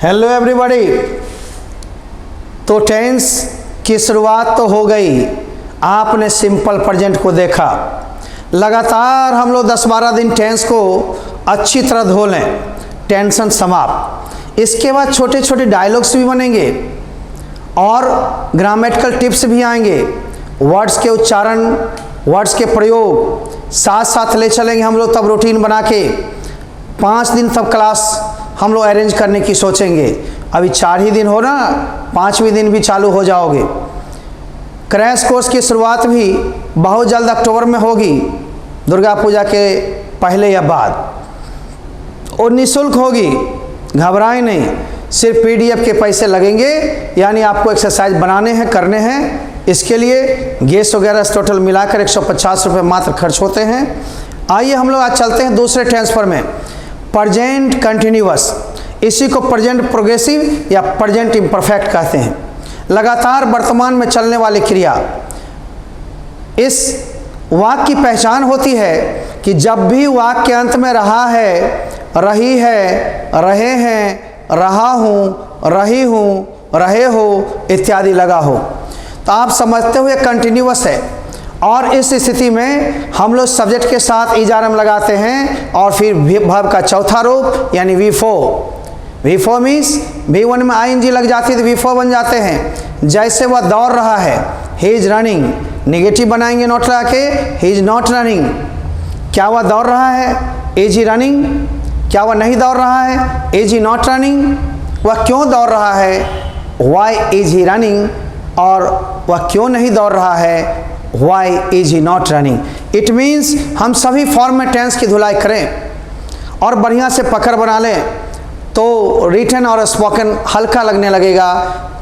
Hello everybody. तो tense की शुरुआत तो हो गई, आपने सिंपल प्रेजेंट को देखा। लगातार हम लोग 10-12 दिन टेंस को अच्छी तरह धो लें, टेंशन समाप्त। इसके बाद छोटे छोटे डायलॉग्स भी बनेंगे और ग्रामेटिकल टिप्स भी आएंगे। वर्ड्स के उच्चारण, वर्ड्स के प्रयोग साथ साथ ले चलेंगे हम लोग। तब रूटीन बना के 5 दिन तब क्लास हम लोग अरेंज करने की सोचेंगे। अभी 4 ही दिन हो ना, 5वें दिन भी चालू हो जाओगे। क्रैश कोर्स की शुरुआत भी बहुत जल्द अक्टूबर में होगी, दुर्गा पूजा के पहले या बाद, और निःशुल्क होगी। घबराएं नहीं, सिर्फ पीडीएफ के पैसे लगेंगे, यानी आपको एक्सरसाइज बनाने हैं, करने हैं। इसके लिए गैस वगैरह टोटल मिलाकर 150 रुपये मात्र खर्च होते हैं। आइए हम लोग आज चलते हैं दूसरे ट्रांसफर में, प्रेजेंट कंटिन्यूअस। इसी को प्रेजेंट प्रोग्रेसिव या प्रेजेंट इम्परफेक्ट कहते हैं। लगातार वर्तमान में चलने वाली क्रिया। इस वाक्य की पहचान होती है कि जब भी वाक्य के अंत में रहा है, रही है, रहे हैं, रहा हूँ, रही हूँ, रहे हो इत्यादि लगा हो, तो आप समझते हो ये कंटिन्यूअस है। और इस स्थिति में हम लोग सब्जेक्ट के साथ इजारम लगाते हैं और फिर वर्ब का चौथा रूप यानी V4। V4 मीन्स V1 में ING लग जाती है तो V4 बन जाते हैं। जैसे वह दौड़ रहा है, ही इज रनिंग, निगेटिव बनाएंगे नॉट लगा के, ही इज नॉट रनिंग। क्या वह दौड़ रहा है? Is he running. क्या वह नहीं दौड़ रहा है? Is he not running. वह क्यों दौड़ रहा है? Why is he running. और वह क्यों नहीं दौड़ रहा है? Why is he not running? It means हम सभी फॉर्म में टेंस की धुलाई करें और बढ़िया से पकड़ बना लें तो रिटन और स्पोकन हल्का लगने लगेगा।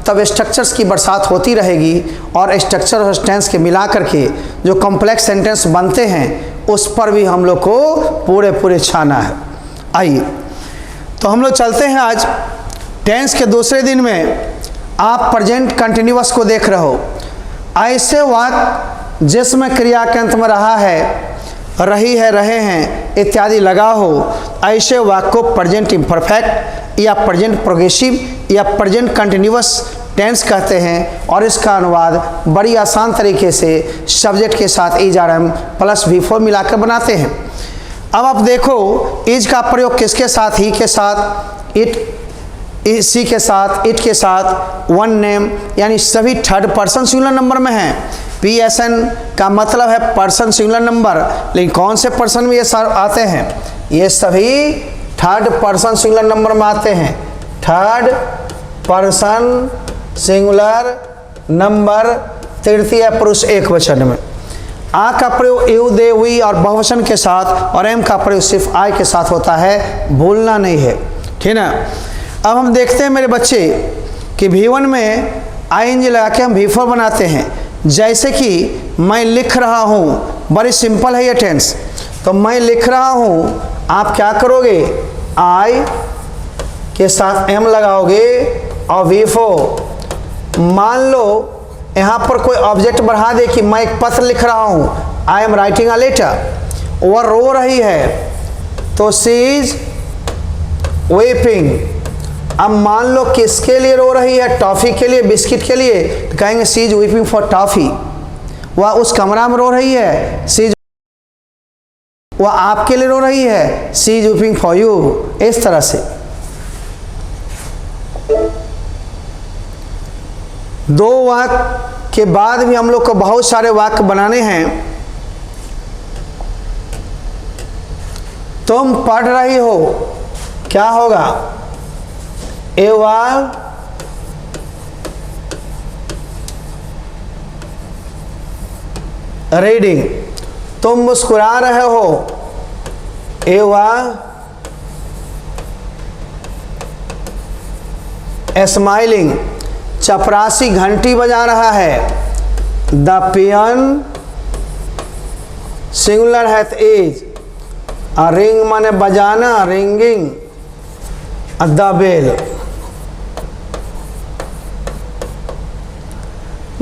तब स्ट्रक्चर्स की बरसात होती रहेगी और स्ट्रक्चर और टेंस के मिला करके जो कॉम्प्लेक्स सेंटेंस बनते हैं उस पर भी हम लोग को पूरे छाना है। आइए तो हम लोग चलते हैं आज टेंस के दूसरे दिन में। आप प्रेजेंट कंटिन्यूअस को देख रहे हो। ऐसे वाक्य जिसमें क्रिया के अंत में रहा है, रही है, रहे हैं इत्यादि लगा हो, ऐसे वाक्य को प्रेजेंट इम्परफेक्ट या प्रेजेंट प्रोग्रेसिव या प्रेजेंट कंटिन्यूअस टेंस कहते हैं। और इसका अनुवाद बड़ी आसान तरीके से सब्जेक्ट के साथ इज प्लस V4 मिलाकर बनाते हैं। अब आप देखो, इज का प्रयोग किसके साथ? ही के साथ, इट, सी के साथ, इट के साथ, वन नेम, यानी सभी थर्ड पर्सन सिंगुलर नंबर में हैं। PSN का मतलब है पर्सन सिंगुलर नंबर, लेकिन कौन से पर्सन में ये सर आते हैं? ये सभी थर्ड पर्सन सिंगुलर नंबर में आते हैं। थर्ड पर्सन सिंगुलर नंबर, तृतीय पुरुष एक वचन में। आ का प्रयोग यू, दे, वी और बहुवचन के साथ, और एम का प्रयोग सिर्फ आई के साथ होता है, भूलना नहीं है, ठीक ना। अब हम देखते हैं मेरे बच्चे कि V1 में ING लगा के हम V4 बनाते हैं। जैसे कि मैं लिख रहा हूँ, बड़ी सिंपल है ये टेंस। तो मैं लिख रहा हूँ, आप क्या करोगे? I के साथ M लगाओगे और V4। मान लो यहाँ पर कोई ऑब्जेक्ट बढ़ा दे कि मैं एक पत्र लिख रहा हूँ, I am writing a letter. वह रो रही है तो शी इज वेपिंग। अब मान लो किसके लिए रो रही है? टॉफ़ी के लिए, बिस्किट के लिए, तो कहेंगे she is weeping for toffee. वह उस कमरा में रो रही है, शी इज, वह आपके लिए रो रही है, she is weeping for you. इस तरह से दो वाक्य के बाद भी हम लोग को बहुत सारे वाक्य बनाने हैं। तुम पढ़ रही हो, क्या होगा? You are reading। तुम मुस्कुरा रहे हो, You are smiling। चपरासी घंटी बजा रहा है, The peon सिंगुलर है is। रिंग माने बजाना, ringing, the bell।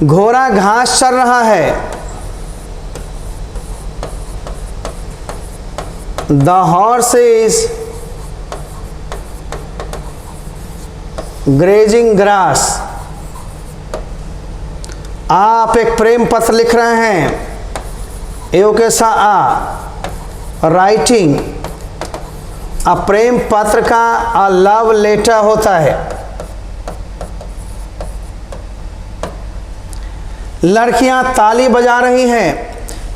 घोड़ा घास चर रहा है, The horse is grazing grass. आप एक प्रेम पत्र लिख रहे हैं, एओ के सा आ, राइटिंग अ प्रेम पत्र का अ लव लेटर होता है। लड़कियां ताली बजा रही हैं,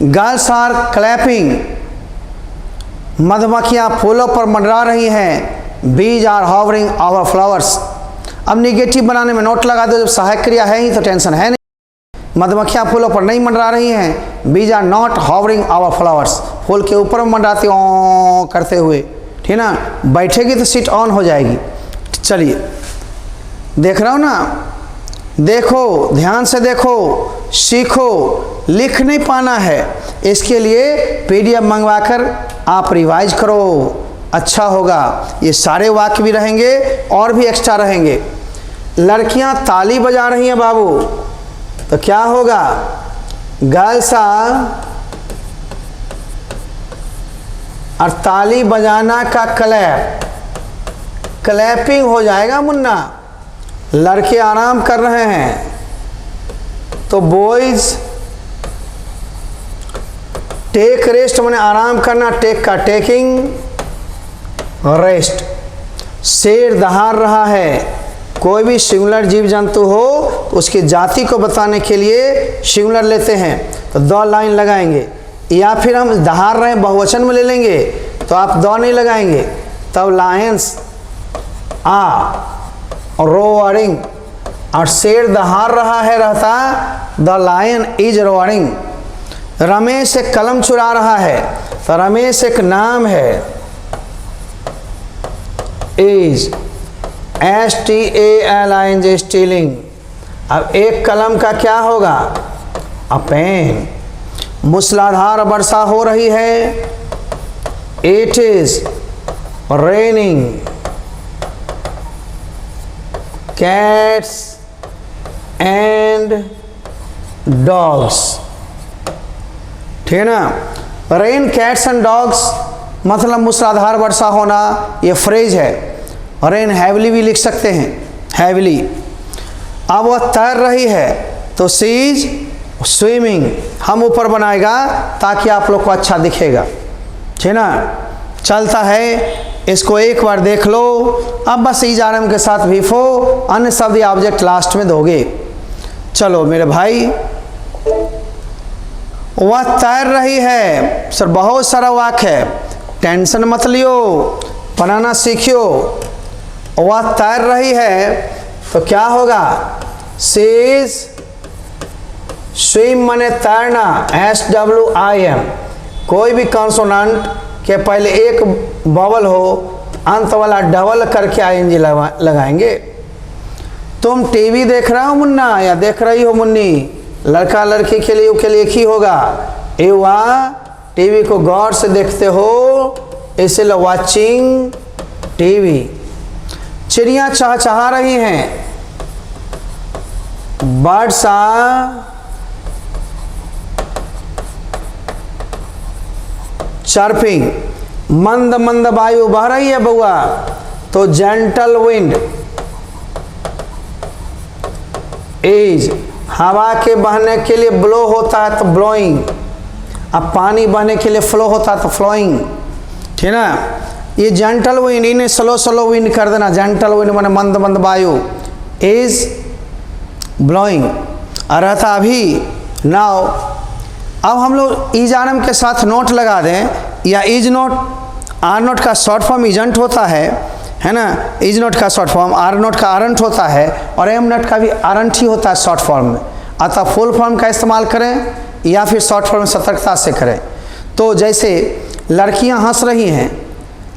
गर्ल्स आर क्लैपिंग। मधुमक्खियां फूलों पर मंडरा रही हैं, bees are hovering over flowers. अब निगेटिव बनाने में नोट लगा दो, जब सहायक क्रिया है ही तो टेंशन है नहीं। मधुमक्खियां फूलों पर नहीं मंडरा रही हैं, bees are not hovering over flowers. फूल के ऊपर मंडराती ओ करते हुए, ठीक ना। बैठेगी तो सीट ऑन हो जाएगी। चलिए देख रहा हूँ ना, देखो, ध्यान से देखो, सीखो। लिख नहीं पाना है, इसके लिए पीडीएफ मंगवाकर आप रिवाइज करो, अच्छा होगा। ये सारे वाक्य भी रहेंगे और भी एक्स्ट्रा रहेंगे। लड़कियां ताली बजा रही हैं बाबू, तो क्या होगा? गर्ल्स और ताली बजाना का क्लैप, क्लैपिंग हो जाएगा मुन्ना। लड़के आराम कर रहे हैं तो बॉयज टेक रेस्ट, मैंने आराम करना, टेक का टेकिंग रेस्ट। शेर दहाड़ रहा है, कोई भी सिंगुलर जीव जंतु हो तो उसकी जाति को बताने के लिए सिंगुलर लेते हैं तो दो लाइन लगाएंगे, या फिर हम दहाड़ रहे हैं बहुवचन में ले लेंगे तो आप दो नहीं लगाएंगे, तब लायंस आ रोअरिंग। और शेर दहाड़ रहा है रहता the lion is roaring. Ramesh एक कलम चुरा रहा है तो रमेश एक नाम है, इज STALING स्टीलिंग। अब एक कलम का क्या होगा? अ पेन। मूसलाधार वर्षा हो रही है, it is raining. Cats and dogs, ठीक ना। रेन कैट्स एंड डॉग्स मतलब मूसलाधार वर्षा होना, ये फ्रेज है। रेन हैवली भी लिख सकते हैं, हैवली। अब वह तैर रही है तो शी इज स्विमिंग। हम ऊपर बनाएगा ताकि आप लोग को अच्छा दिखेगा, ठीक ना। चलता है, इसको एक बार देख लो। अब बस इज आर एम के साथ वीफो, अन्य शब्द या ऑब्जेक्ट लास्ट में दोगे। चलो मेरे भाई, वह तैर रही है, सर बहुत सारा वाक्य है, टेंशन मत लियो, बनाना सीखियो। वह तैर रही है तो क्या होगा? शी इज स्विम माने तैरना, SWIM। कोई भी कॉन्सोनेंट के पहले एक बॉवल हो, अंत वाला डबल करके ING लगाएंगे। तुम टीवी देख रहे हो मुन्ना या देख रही हो मुन्नी? लड़का लड़की के लिए एक ही होगा। एवा टीवी को गौर से देखते हो, इसलिए वॉचिंग टीवी। चिड़ियाँ चहचहा रही हैं, बर्ड्स आर चर्पिंग। मंद मंद वायु बह रही है बउआ, तो जेंटल विंड। इज हवा के बहने के लिए ब्लो होता है तो ब्लोइंग। अब पानी बहने के लिए फ्लो होता है तो फ्लोइंग, ठीक ना। ये जेंटल विंड, इन्हें स्लो स्लो विंड कर देना। जेंटल विंड माने मंद मंद वायु, इज ब्लोइंग। रहता अभी नाउ। अब हम लोग इज आर एम के साथ नोट लगा दें, या इज नोट। आर नोट का शॉर्ट फॉर्म इजंट होता है ना। इज नोट का शॉर्ट फॉर्म आर नोट का आरंट होता है, और एम नोट का भी आरंट ही होता है शॉर्ट फॉर्म में। अतः फुल फॉर्म का इस्तेमाल करें या फिर शॉर्ट फॉर्म सतर्कता से करें। तो जैसे लड़कियां हंस रही हैं,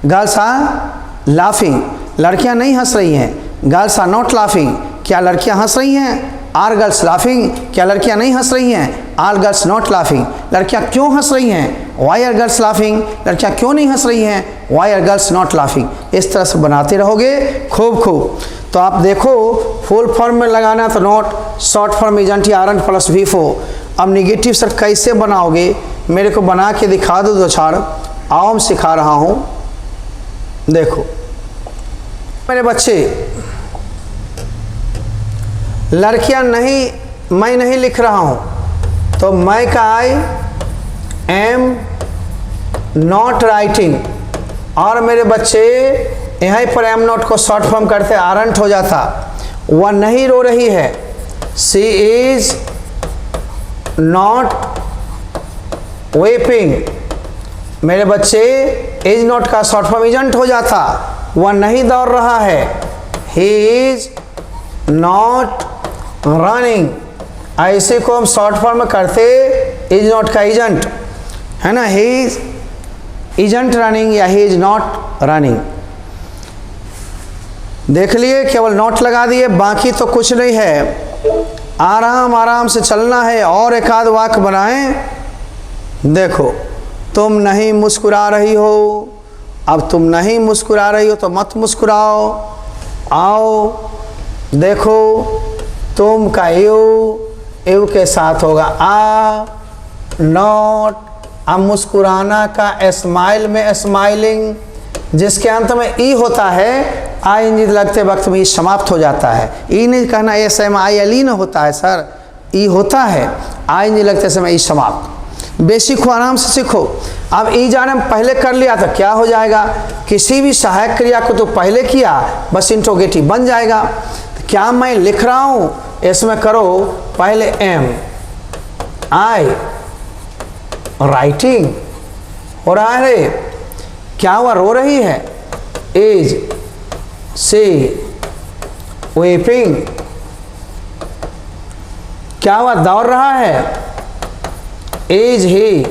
गर्ल्स आर लाफिंग। लड़कियां नहीं हंस रही हैं, गर्ल्स आर नॉट लाफिंग। क्या लड़कियां हंस रही हैं? Are girls laughing. क्या लड़कियां नहीं हंस रही हैं? Are girls not laughing. लड़कियां क्यों हंस रही हैं? Why are girls laughing. लड़कियां क्यों नहीं हंस रही हैं? Why are girls not laughing. इस तरह से बनाते रहोगे खूब खूब। तो आप देखो, फुल फॉर्म में लगाना तो note, short form isn't aren't plus वीफो। अब निगेटिव सर कैसे बनाओगे? मेरे को बना के दिखा दो दो चार। आओ मैं सिखा रहा हूँ। देखो मेरे बच्चे, लड़कियां नहीं, मैं नहीं लिख रहा हूं, तो मैं का आई एम नॉट राइटिंग, और मेरे बच्चे यहीं पर एम नॉट को शॉर्ट फॉर्म करते आरंट हो जाता। वह नहीं रो रही है, शी इज नॉट वेपिंग, मेरे बच्चे इज नॉट का शॉर्ट फॉर्म इजंट हो जाता। वह नहीं दौड़ रहा है, ही इज नॉट रनिंग, ऐसे को हम शॉर्ट फॉर्म में करते इज नॉट का इजंट, है ना, ही इज इजंट रनिंग या ही इज नॉट रनिंग। देख लिए, केवल नॉट लगा दिए, बाकी तो कुछ नहीं है, आराम आराम से चलना है। और एक आध वाक्य बनाएं। देखो, तुम नहीं मुस्कुरा रही हो, अब तुम नहीं मुस्कुरा रही हो तो मत मुस्कुराओ, आओ। देखो, तुम का यू के साथ होगा आ, नॉट। अब मुस्कुराना का स्माइल में स्माइलिंग, जिसके अंत में ई होता है, आई एन जी लगते वक्त में ई समाप्त हो जाता है। ई नहीं कहना S M I L E न होता है सर, ई होता है, आई एन जी लगते समय ई समाप्त। बेसिक को आराम से सीखो। अब ई जाने हम पहले कर लिया तो क्या हो जाएगा, किसी भी सहायक क्रिया को तो पहले किया, बस इंट्रोगेटिव बन जाएगा। तो क्या मैं लिख रहा हूँ, इसमें करो पहले एम आई राइटिंग हो रहा है, क्या वह रो रही है, इज सी वेपिंग, क्या वह दौड़ रहा है, इज ही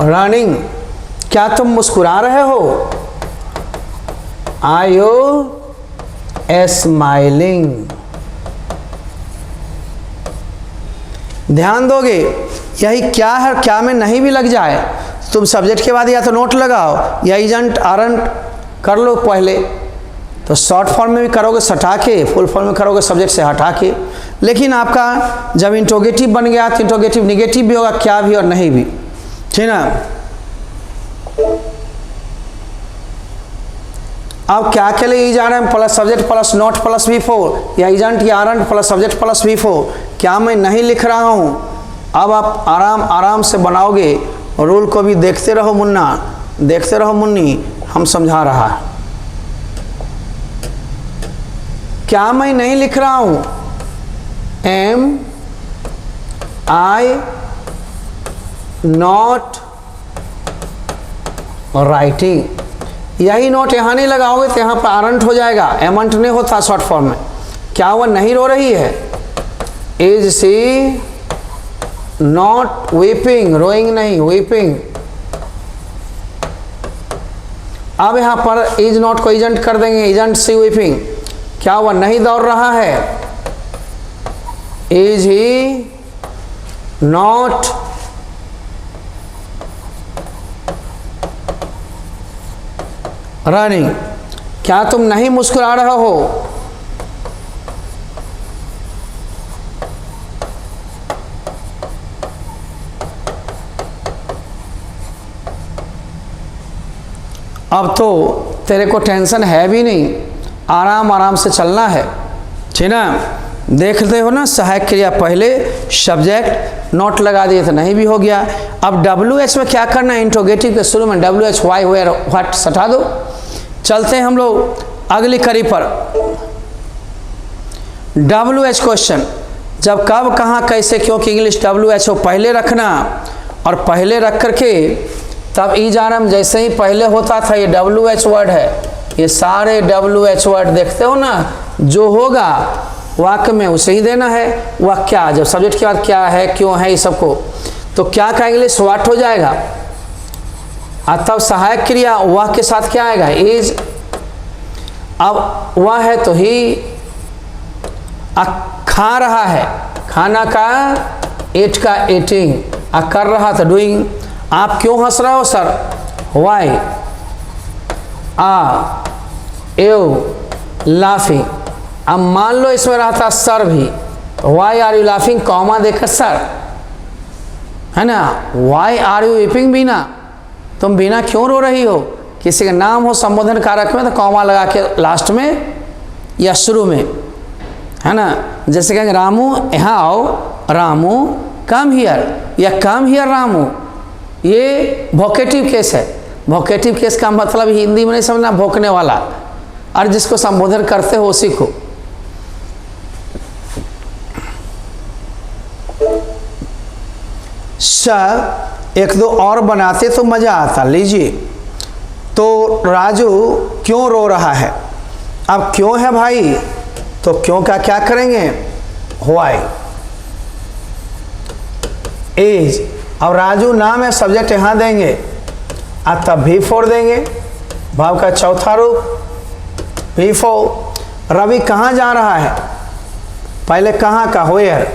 रनिंग, क्या तुम मुस्कुरा रहे हो, आर यू स्माइलिंग। ध्यान दोगे, यही क्या है, क्या में नहीं भी लग जाए, तुम सब्जेक्ट के बाद या तो नोट लगाओ या इजंट आरंट कर लो पहले। तो शॉर्ट फॉर्म में भी करोगे सटा के, फुल फॉर्म में करोगे सब्जेक्ट से हटा के। लेकिन आपका जब इंट्रोगेटिव बन गया तो इंट्रोगेटिव निगेटिव भी होगा, क्या भी और नहीं भी, ठीक ना। अब क्या के लिए जा रहे हैं, plus subject plus note plus V4 या इजंट या aren't plus subject plus V4, क्या मैं नहीं लिख रहा हूं। अब आप आराम आराम से बनाओगे, रूल को भी देखते रहो मुन्ना, देखते रहो मुन्नी, हम समझा रहा है। क्या मैं नहीं लिख रहा हूं, एम आई नॉट राइटिंग, यही नोट यहां नहीं लगाओगे तो यहां पर आरंट हो जाएगा, एमंट नहीं होता शॉर्ट फॉर्म में। क्या वह नहीं रो रही है, is she not weeping, rowing नहीं, वीपिंग। अब यहां पर इज नॉट को इजंट कर देंगे, इजंट सी वीपिंग, क्या वह नहीं दौड़ रहा है, इज ही नॉट रनिंग, क्या तुम नहीं मुस्कुरा रहे हो, अब तो तेरे को टेंशन है भी नहीं, आराम आराम से चलना है, ठीक ना। देखते हो ना, सहायक क्रिया पहले, सब्जेक्ट नोट लगा दिए तो नहीं भी हो गया। अब WH में क्या करना है, इंट्रोगेटिव के शुरू में WH वाई वेयर व्हाट सटा दो। चलते हैं हम लोग अगली कड़ी पर। WH क्वेश्चन, जब कब कहाँ कैसे क्योंकि इंग्लिश WHO पहले रखना, और पहले रख करके तब ईजारम जैसे ही पहले होता था, ये WH वर्ड है, ये सारे WH वर्ड देखते हो ना, जो होगा वाक्य में उसे ही देना है। वह क्या, जब सब्जेक्ट के बाद क्या है, क्यों है, ये सबको, तो क्या का इंग्लिश व्हाट हो जाएगा, और तब सहायक क्रिया वह के साथ क्या आएगा, इज। अब वह है तो ही, खा रहा है, खाना का एट का एटिंग, कर रहा था डूइंग। आप क्यों हंस रहे हो sir, why are you laughing. अब मान लो इसमें रहता सर भी, why are you laughing, comma देकर सर, है ना, why are you weeping Bina, तुम बीना क्यों रो रही हो। किसी का नाम हो संबोधन कारक में तो कॉमा लगा के लास्ट में या शुरू में, है ना। जैसे कहेंगे रामू यहाँ आओ, रामू कम हियर, या कम हियर रामू, ये वोकेटिव केस है। वोकेटिव केस का मतलब हिंदी में नहीं समझना, भोंकने वाला, और जिसको संबोधन करते हो उसी को। सर एक दो और बनाते तो मजा आता। लीजिए, तो राजू क्यों रो रहा है? अब क्यों है भाई, तो क्यों का क्या करेंगे, व्हाई इज। अब राजू नाम है, सब्जेक्ट यहां देंगे, अब तब V4 देंगे, भाव का चौथा रूप V4। रवि कहाँ जा रहा है, पहले कहाँ का, वेयर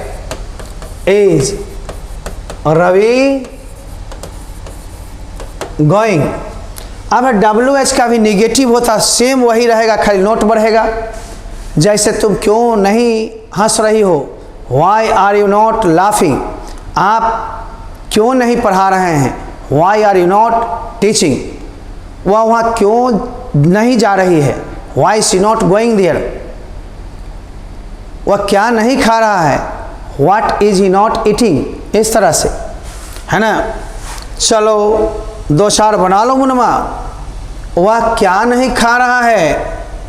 इज रवि गोइंग। अब WH का भी निगेटिव होता, सेम वही रहेगा, खाली नोट बढ़ेगा। जैसे तुम क्यों नहीं हंस रही हो, why are you not laughing. आप क्यों नहीं पढ़ा रहे हैं, why are you not teaching. वह वहाँ क्यों नहीं जा रही है, why she not going there. वह क्या नहीं खा रहा है, what is he not eating. इस तरह से, है ना। चलो दो चार बना लो मुनमा। वह क्या नहीं खा रहा है,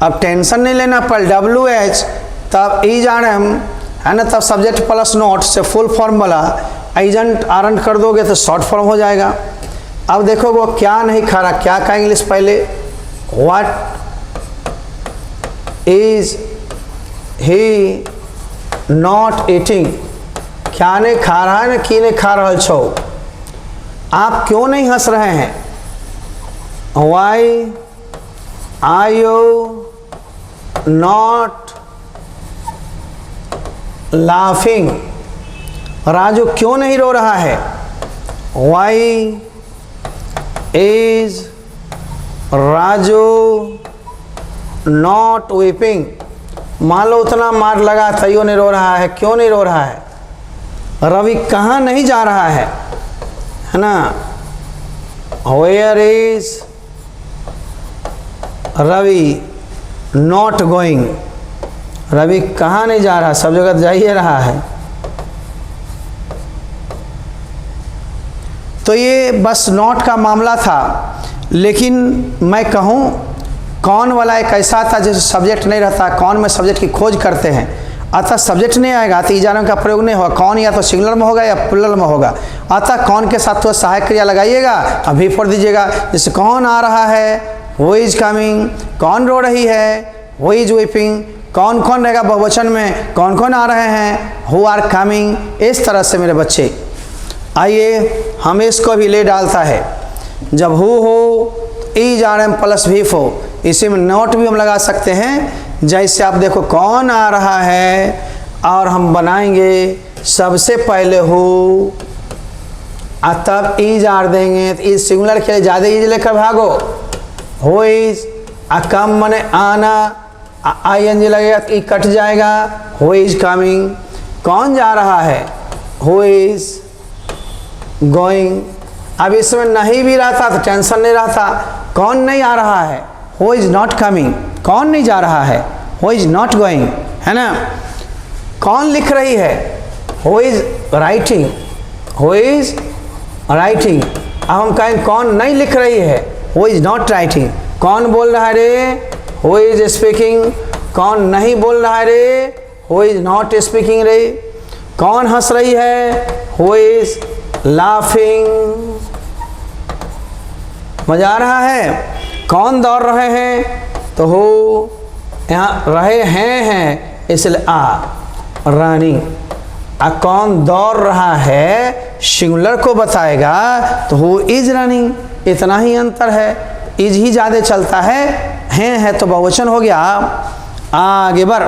अब टेंशन नहीं लेना, पर WH तब इज आर एम, है ना, तब सब्जेक्ट प्लस नोट से फुल फॉर्मूला एजेंट आरंट कर दोगे तो शॉर्ट फॉर्म हो जाएगा। अब देखो वो क्या नहीं खा रहा, क्या का इंग्लिश पहले, what is he not eating. क्या नहीं खा रहा है ना, की नहीं खा रहा छो। आप क्यों नहीं हंस रहे हैं, why are you not laughing. Raju क्यों नहीं रो रहा है, why is Raju not weeping. मान लो उतना मार लगा था, यो नहीं रो रहा है, क्यों नहीं रो रहा है। रवि कहाँ नहीं जा रहा है ना, where is Ravi not going. Ravi कहाँ नहीं जा रहा, सब जगह जा ही रहा है। तो ये बस नॉट का मामला था। लेकिन मैं कहूँ कौन वाला एक ऐसा था जैसे सब्जेक्ट नहीं रहता, कौन में सब्जेक्ट की खोज करते हैं, अतः सब्जेक्ट नहीं आएगा तो इजारों का प्रयोग नहीं होगा। कौन या तो सिंगुलर में होगा या प्लुरल में होगा। अतः कौन के साथ तो सहायक क्रिया लगाइएगा, अभी फोड़ दीजिएगा। जैसे कौन आ रहा है, वो इज कमिंग। कौन रो रही है, वो इज वीपिंग। कौन कौन रहेगा बहुवचन में, कौन कौन आ रहे हैं, हु आर कमिंग। इस तरह से मेरे बच्चे, आइए हम इसको भी ले डालता है। जब हु हो, is R M plus V4, इसी में नोट भी हम लगा सकते हैं। जैसे आप देखो कौन आ रहा है, और हम बनाएंगे सबसे पहले हु, तब इज आर देंगे। तो इज सिंगुलर के लिए ज़्यादा इज लेकर भागो। हो इज कम मने आना, ING लगेगा तो ई कट जाएगा। हो इज कमिंग। कौन जा रहा है, हो इज गोइंग। अब इसमें नहीं भी रहता तो टेंशन नहीं रहता। कौन नहीं आ रहा है, हो इज नॉट कमिंग। कौन नहीं जा रहा है, हो इज नॉट गोइंग, है ना। कौन लिख रही है, हो इज राइटिंग। हो इज राइटिंग। अब हम कहें कौन नहीं लिख रही है, हो इज नॉट राइटिंग। कौन बोल रहा है रे, हो इज स्पीकिंग। कौन नहीं बोल रहा है रे, हो इज नॉट स्पीकिंग रे। कौन हंस रही है, हो इज लाफिंग। मजा आ रहा है। कौन दौड़ रहे हैं, तो हो यहाँ रहे हैं इसलिए आ, रनिंग। कौन दौड़ रहा है सिंगुलर को बताएगा तो हो इज रनिंग। इतना ही अंतर है, इज ही ज़्यादा चलता है तो बहुवचन हो गया। आगे बढ़,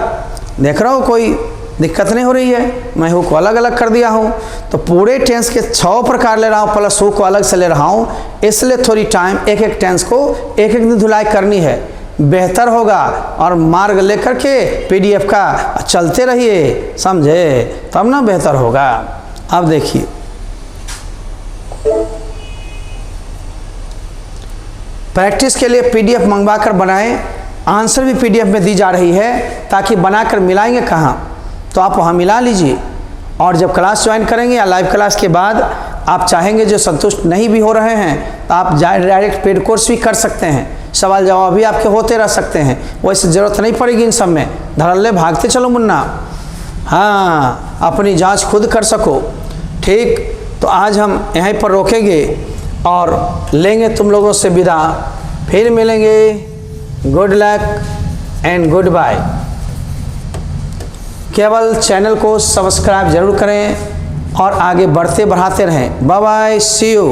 देख रहा हो कोई दिक्कत नहीं हो रही है। मैं हु को अलग अलग कर दिया हूँ, तो पूरे टेंस के 6 प्रकार ले रहा हूँ, प्लस हु को अलग से ले रहा हूँ। इसलिए थोड़ी टाइम एक एक टेंस को एक एक दिन धुलाई करनी है, बेहतर होगा। और मार्ग लेकर के PDF का चलते रहिए, समझे, तब ना बेहतर होगा। अब देखिए, प्रैक्टिस के लिए PDF मंगवा कर बनाएं, आंसर भी PDF में दी जा रही है, ताकि बनाकर मिलाएंगे कहाँ, तो आप वहाँ मिला लीजिए। और जब क्लास ज्वाइन करेंगे या लाइव क्लास के बाद आप चाहेंगे जो संतुष्ट नहीं भी हो रहे हैं तो आप डायरेक्ट पेड कोर्स भी कर सकते हैं, सवाल जवाब भी आपके होते रह सकते हैं। वैसे ज़रूरत नहीं पड़ेगी इन सब में, धड़ल्ले भागते चलो मुन्ना, हाँ अपनी जांच खुद कर सको। ठीक, तो आज हम यहीं पर रोकेंगे और लेंगे तुम लोगों से विदा, फिर मिलेंगे। Good luck and good bye. केवल चैनल को सब्सक्राइब जरूर करें और आगे बढ़ते बढ़ाते रहें। Bye bye, see you.